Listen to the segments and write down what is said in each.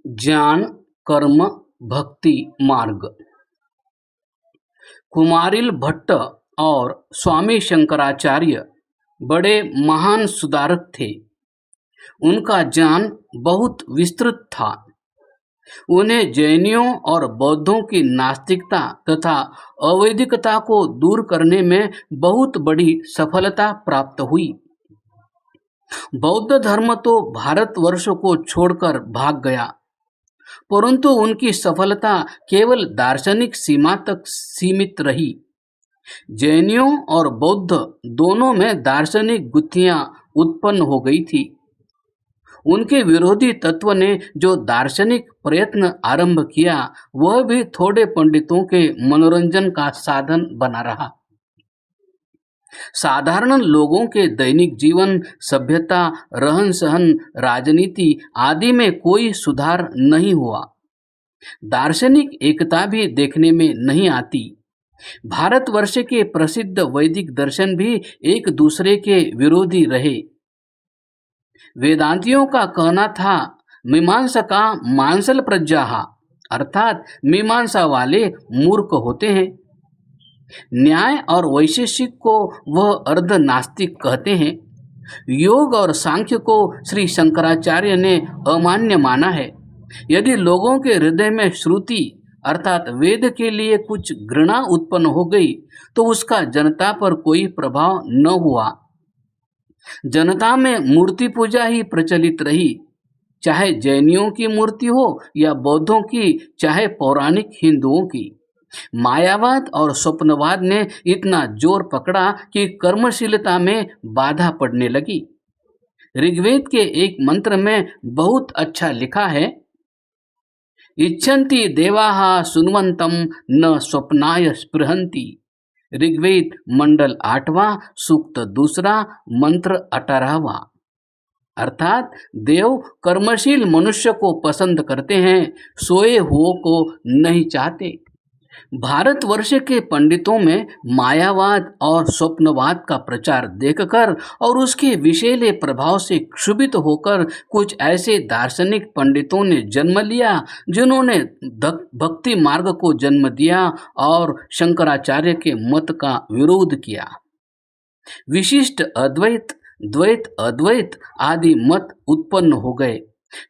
ज्ञान कर्म भक्ति मार्ग। कुमारिल भट्ट और स्वामी शंकराचार्य बड़े महान सुधारक थे। उनका ज्ञान बहुत विस्तृत था। उन्हें जैनियों और बौद्धों की नास्तिकता तथा अवैदिकता को दूर करने में बहुत बड़ी सफलता प्राप्त हुई। बौद्ध धर्म तो भारतवर्ष को छोड़कर भाग गया, परंतु उनकी सफलता केवल दार्शनिक सीमा तक सीमित रही। जैनियों और बौद्ध दोनों में दार्शनिक गुत्थियां उत्पन्न हो गई थी। उनके विरोधी तत्व ने जो दार्शनिक प्रयत्न आरंभ किया, वह भी थोड़े पंडितों के मनोरंजन का साधन बना रहा। साधारण लोगों के दैनिक जीवन, सभ्यता, रहन सहन, राजनीति आदि में कोई सुधार नहीं हुआ। दार्शनिक एकता भी देखने में नहीं आती। भारतवर्ष के प्रसिद्ध वैदिक दर्शन भी एक दूसरे के विरोधी रहे। वेदांतियों का कहना था, मीमांसका मांसल प्रज्ञाः, अर्थात मीमांसा वाले मूर्ख होते हैं। न्याय और वैशेषिक को वह अर्ध नास्तिक कहते हैं। योग और सांख्य को श्री शंकराचार्य ने अमान्य माना है। यदि लोगों के हृदय में श्रुति अर्थात वेद के लिए कुछ घृणा उत्पन्न हो गई, तो उसका जनता पर कोई प्रभाव न हुआ। जनता में मूर्ति पूजा ही प्रचलित रही, चाहे जैनियों की मूर्ति हो या बौद्धों की, चाहे पौराणिक हिंदुओं की। मायावाद और स्वप्नवाद ने इतना जोर पकड़ा कि कर्मशीलता में बाधा पड़ने लगी। ऋग्वेद के एक मंत्र में बहुत अच्छा लिखा है, इच्छन्ति देवाः सुन्वन्तं न स्वप्नाय स्पृहन्ति। ऋग्वेद मंडल 8वां, सूक्त 2, मंत्र 18वां। अर्थात देव कर्मशील मनुष्य को पसंद करते हैं, सोए हुओं को नहीं चाहते। भारतवर्ष के पंडितों में मायावाद और स्वप्नवाद का प्रचार देखकर और उसके विषैले प्रभाव से क्षुभित होकर कुछ ऐसे दार्शनिक पंडितों ने जन्म लिया, जिन्होंने भक्ति मार्ग को जन्म दिया और शंकराचार्य के मत का विरोध किया। विशिष्ट अद्वैत, द्वैत अद्वैत आदि मत उत्पन्न हो गए।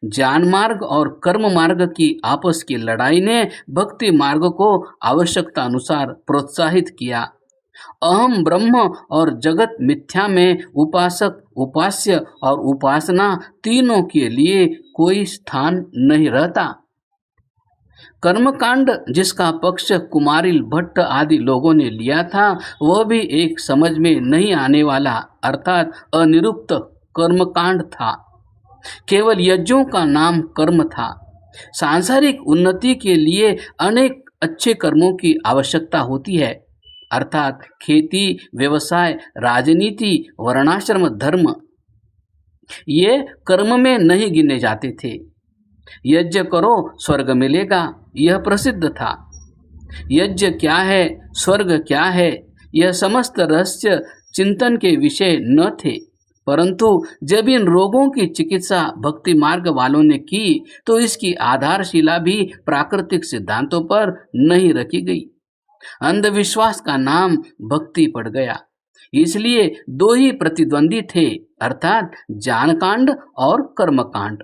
ज्ञान मार्ग और कर्म मार्ग की आपस की लड़ाई ने भक्ति मार्ग को आवश्यकता अनुसार प्रोत्साहित किया। अहम ब्रह्म और जगत मिथ्या में उपासक, उपास्य और उपासना तीनों के लिए कोई स्थान नहीं रहता। कर्मकांड जिसका पक्ष कुमारिल भट्ट आदि लोगों ने लिया था, वह भी एक समझ में नहीं आने वाला अर्थात अनिरुक्त कर्मकांड था। केवल यज्ञों का नाम कर्म था। सांसारिक उन्नति के लिए अनेक अच्छे कर्मों की आवश्यकता होती है, अर्थात खेती, व्यवसाय, राजनीति, वर्णाश्रम धर्म, ये कर्म में नहीं गिने जाते थे। यज्ञ करो स्वर्ग मिलेगा, यह प्रसिद्ध था। यज्ञ क्या है, स्वर्ग क्या है, यह समस्त रहस्य चिंतन के विषय न थे। परंतु जब इन रोगों की चिकित्सा भक्ति मार्ग वालों ने की, तो इसकी आधारशिला भी प्राकृतिक सिद्धांतों पर नहीं रखी गई। अंधविश्वास का नाम भक्ति पड़ गया। इसलिए दो ही प्रतिद्वंदी थे, अर्थात ज्ञानकांड और कर्मकांड।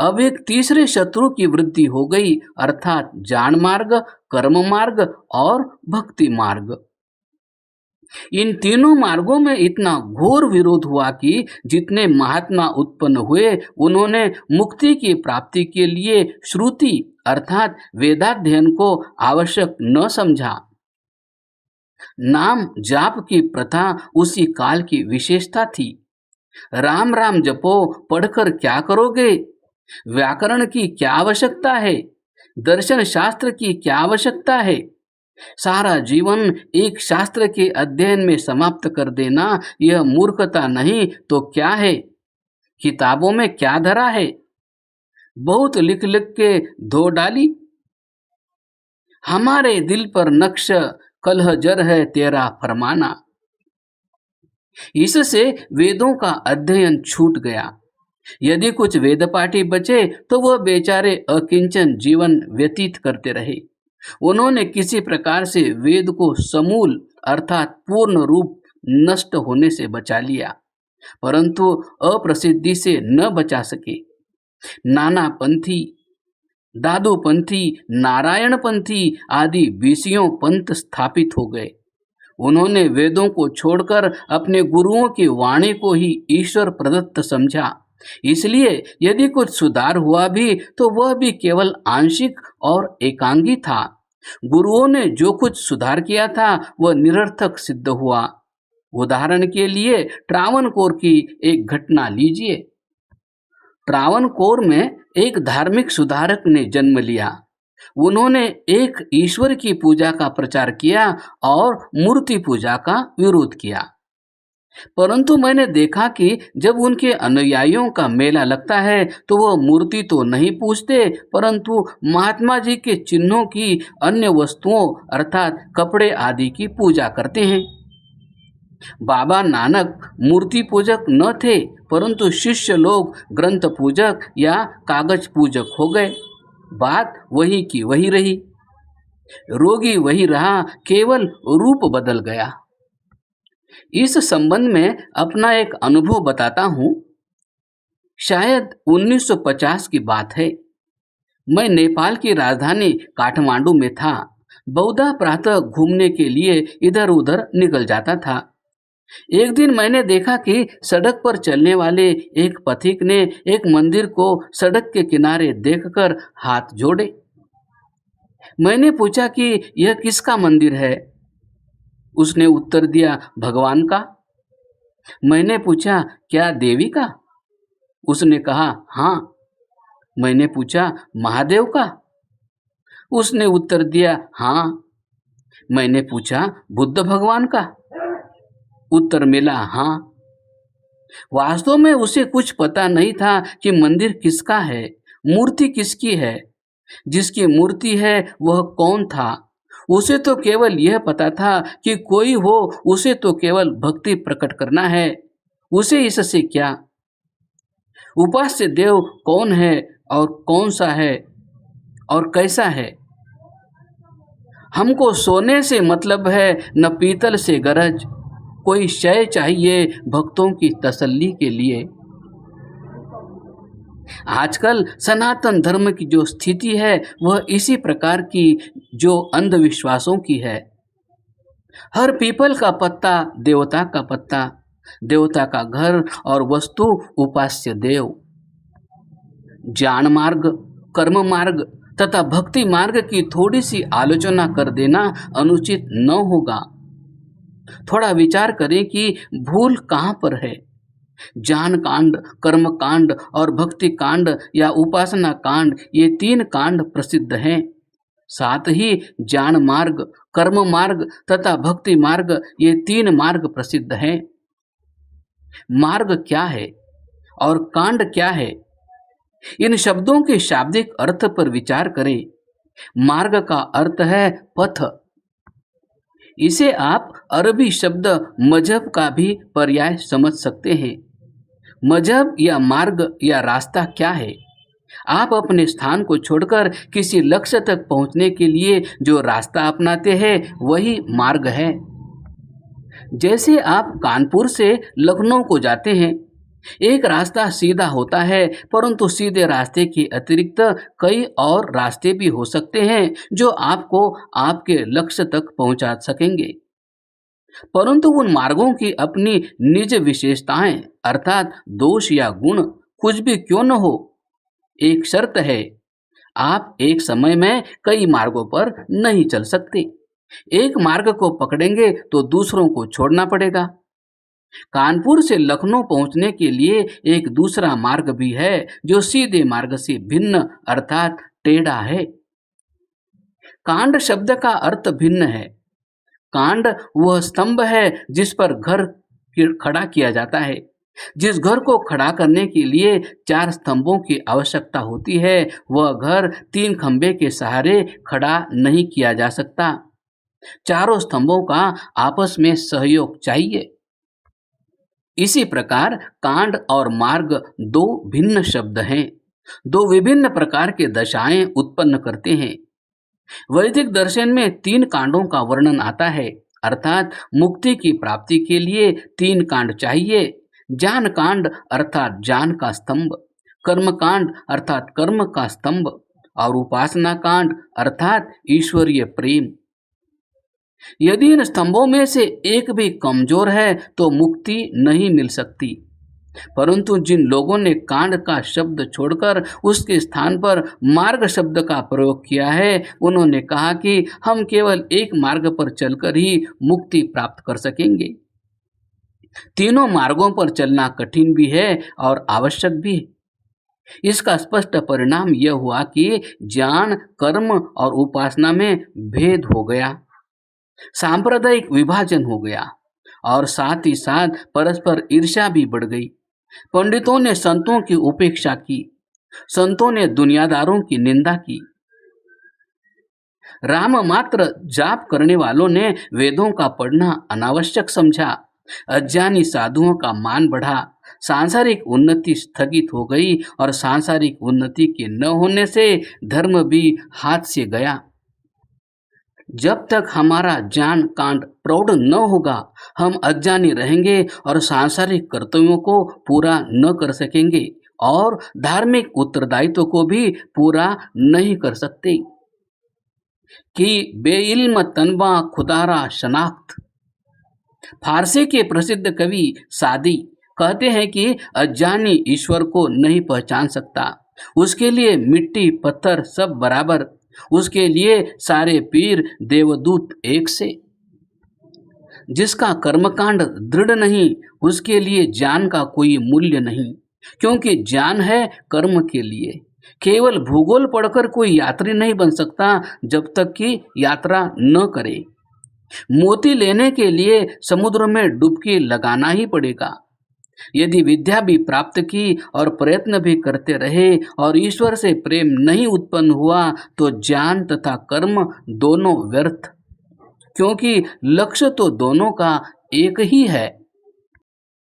अब एक तीसरे शत्रु की वृद्धि हो गई, अर्थात ज्ञान मार्ग, कर्म मार्ग और भक्ति मार्ग। इन तीनों मार्गों में इतना घोर विरोध हुआ कि जितने महात्मा उत्पन्न हुए, उन्होंने मुक्ति की प्राप्ति के लिए श्रुति अर्थात वेदाध्ययन को आवश्यक न समझा। नाम जाप की प्रथा उसी काल की विशेषता थी। राम राम जपो पढ़कर क्या करोगे? व्याकरण की क्या आवश्यकता है? दर्शन शास्त्र की क्या आवश्यकता है? सारा जीवन एक शास्त्र के अध्ययन में समाप्त कर देना, यह मूर्खता नहीं तो क्या है? किताबों में क्या धरा है? बहुत लिख लिख के धो डाली। हमारे दिल पर नक्श कलह जर है तेरा फरमाना। इससे वेदों का अध्ययन छूट गया। यदि कुछ वेदपाठी बचे तो वह बेचारे अकिंचन जीवन व्यतीत करते रहे। उन्होंने किसी प्रकार से वेद को समूल अर्थात पूर्ण रूप नष्ट होने से बचा लिया, परंतु अप्रसिद्धि से न बचा सके। नाना पंथी, दादू पंथी, नारायण पंथी आदि 20 पंथ स्थापित हो गए। उन्होंने वेदों को छोड़कर अपने गुरुओं की वाणी को ही ईश्वर प्रदत्त समझा। इसलिए यदि कुछ सुधार हुआ भी तो वह भी केवल आंशिक और एकांगी था। गुरुओं ने जो कुछ सुधार किया था वह निरर्थक सिद्ध हुआ। उदाहरण के लिए ट्रावणकोर की एक घटना लीजिए। ट्रावणकोर में एक धार्मिक सुधारक ने जन्म लिया। उन्होंने एक ईश्वर की पूजा का प्रचार किया और मूर्ति पूजा का विरोध किया। परंतु मैंने देखा कि जब उनके अनुयायियों का मेला लगता है तो वह मूर्ति तो नहीं पूजते, परंतु महात्मा जी के चिन्हों की अन्य वस्तुओं अर्थात कपड़े आदि की पूजा करते हैं। बाबा नानक मूर्ति पूजक न थे, परंतु शिष्य लोग ग्रंथ पूजक या कागज पूजक हो गए। बात वही की वही रही, रोगी वही रहा, केवल रूप बदल गया। इस संबंध में अपना एक अनुभव बताता हूँ। शायद 1950 की बात है। मैं नेपाल की राजधानी काठमांडू में था। बहुधा प्रातः घूमने के लिए इधर उधर निकल जाता था। एक दिन मैंने देखा कि सड़क पर चलने वाले एक पथिक ने एक मंदिर को सड़क के किनारे देखकर हाथ जोड़े। मैंने पूछा कि यह किसका मंदिर है? उसने उत्तर दिया, भगवान का। मैंने पूछा, क्या देवी का? उसने कहा, हाँ। मैंने पूछा, महादेव का? उसने उत्तर दिया, हाँ। मैंने पूछा, बुद्ध भगवान का? उत्तर मिला, हाँ। वास्तव में उसे कुछ पता नहीं था कि मंदिर किसका है, मूर्ति किसकी है, जिसकी मूर्ति है वह कौन था। उसे तो केवल यह पता था कि कोई हो, उसे तो केवल भक्ति प्रकट करना है, उसे इससे क्या। उपास्य देव कौन है और कौन सा है और कैसा है। हमको सोने से मतलब है न पीतल से गरज, कोई शय चाहिए भक्तों की तसल्ली के लिए। आजकल सनातन धर्म की जो स्थिति है वह इसी प्रकार की जो अंधविश्वासों की है। हर पीपल का पत्ता देवता का पत्ता, देवता का घर और वस्तु उपास्य देव। ज्ञान मार्ग, कर्म मार्ग तथा भक्ति मार्ग की थोड़ी सी आलोचना कर देना अनुचित न होगा। थोड़ा विचार करें कि भूल कहाँ पर है। ज्ञान कांड, कर्म कांड और भक्ति कांड या उपासना कांड, ये 3 कांड प्रसिद्ध हैं। साथ ही ज्ञान मार्ग, कर्म मार्ग तथा भक्ति मार्ग, ये 3 मार्ग प्रसिद्ध हैं। मार्ग क्या है और कांड क्या है, इन शब्दों के शाब्दिक अर्थ पर विचार करें। मार्ग का अर्थ है पथ। इसे आप अरबी शब्द मजहब का भी पर्याय समझ सकते हैं। मजहब या मार्ग या रास्ता क्या है? आप अपने स्थान को छोड़कर किसी लक्ष्य तक पहुंचने के लिए जो रास्ता अपनाते हैं वही मार्ग है। जैसे आप कानपुर से लखनऊ को जाते हैं, एक रास्ता सीधा होता है, परंतु सीधे रास्ते के अतिरिक्त कई और रास्ते भी हो सकते हैं जो आपको आपके लक्ष्य तक पहुंचा सकेंगे। परंतु उन मार्गों की अपनी निज विशेषताएं अर्थात दोष या गुण कुछ भी क्यों न हो, एक शर्त है, आप एक समय में कई मार्गों पर नहीं चल सकते। एक मार्ग को पकड़ेंगे तो दूसरों को छोड़ना पड़ेगा। कानपुर से लखनऊ पहुंचने के लिए एक दूसरा मार्ग भी है जो सीधे मार्ग से भिन्न अर्थात टेढ़ा है। कांड शब्द का अर्थ भिन्न है। कांड वह स्तंभ है जिस पर घर खड़ा किया जाता है। जिस घर को खड़ा करने के लिए 4 स्तंभों की आवश्यकता होती है, वह घर 3 खंभे के सहारे खड़ा नहीं किया जा सकता। चारों स्तंभों का आपस में सहयोग चाहिए। इसी प्रकार कांड और मार्ग दो भिन्न शब्द हैं, दो विभिन्न प्रकार के दशाएं उत्पन्न करते हैं। वैदिक दर्शन में तीन कांडों का वर्णन आता है, अर्थात मुक्ति की प्राप्ति के लिए तीन कांड चाहिए। ज्ञान कांड अर्थात ज्ञान का स्तंभ, कर्म कांड अर्थात कर्म का स्तंभ, और उपासना कांड अर्थात ईश्वरीय प्रेम। यदि इन स्तंभों में से एक भी कमजोर है तो मुक्ति नहीं मिल सकती। परंतु जिन लोगों ने कांड का शब्द छोड़कर उसके स्थान पर मार्ग शब्द का प्रयोग किया है, उन्होंने कहा कि हम केवल एक मार्ग पर चलकर ही मुक्ति प्राप्त कर सकेंगे। तीनों मार्गों पर चलना कठिन भी है और आवश्यक भी है। इसका स्पष्ट परिणाम यह हुआ कि ज्ञान, कर्म और उपासना में भेद हो गया, सांप्रदायिक विभाजन हो गया और साथ ही साथ परस्पर ईर्ष्या भी बढ़ गई। पंडितों ने संतों की उपेक्षा की, संतों ने दुनियादारों की निंदा की। राम मात्र जाप करने वालों ने वेदों का पढ़ना अनावश्यक समझा। अज्ञानी साधुओं का मान बढ़ा, सांसारिक उन्नति स्थगित हो गई और सांसारिक उन्नति के न होने से धर्म भी हाथ से गया। जब तक हमारा ज्ञान कांड प्रौढ़ न होगा, हम अज्ञानी रहेंगे और सांसारिक कर्तव्यों को पूरा न कर सकेंगे और धार्मिक उत्तरदायित्व को भी पूरा नहीं कर सकते। कि बेइल्म तनबा खुदारा शनाख्त। फारसी के प्रसिद्ध कवि सादी कहते हैं कि अज्ञानी ईश्वर को नहीं पहचान सकता, उसके लिए मिट्टी पत्थर सब बराबर, उसके लिए सारे पीर देवदूत एक से। जिसका कर्मकांड दृढ़ नहीं, उसके लिए ज्ञान का कोई मूल्य नहीं, क्योंकि ज्ञान है कर्म के लिए। केवल भूगोल पढ़कर कोई यात्री नहीं बन सकता जब तक कि यात्रा न करे। मोती लेने के लिए समुद्र में डुबकी लगाना ही पड़ेगा। यदि विद्या भी प्राप्त की और प्रयत्न भी करते रहे और ईश्वर से प्रेम नहीं उत्पन्न हुआ तो ज्ञान तथा कर्म दोनों व्यर्थ, क्योंकि लक्ष्य तो दोनों का एक ही है।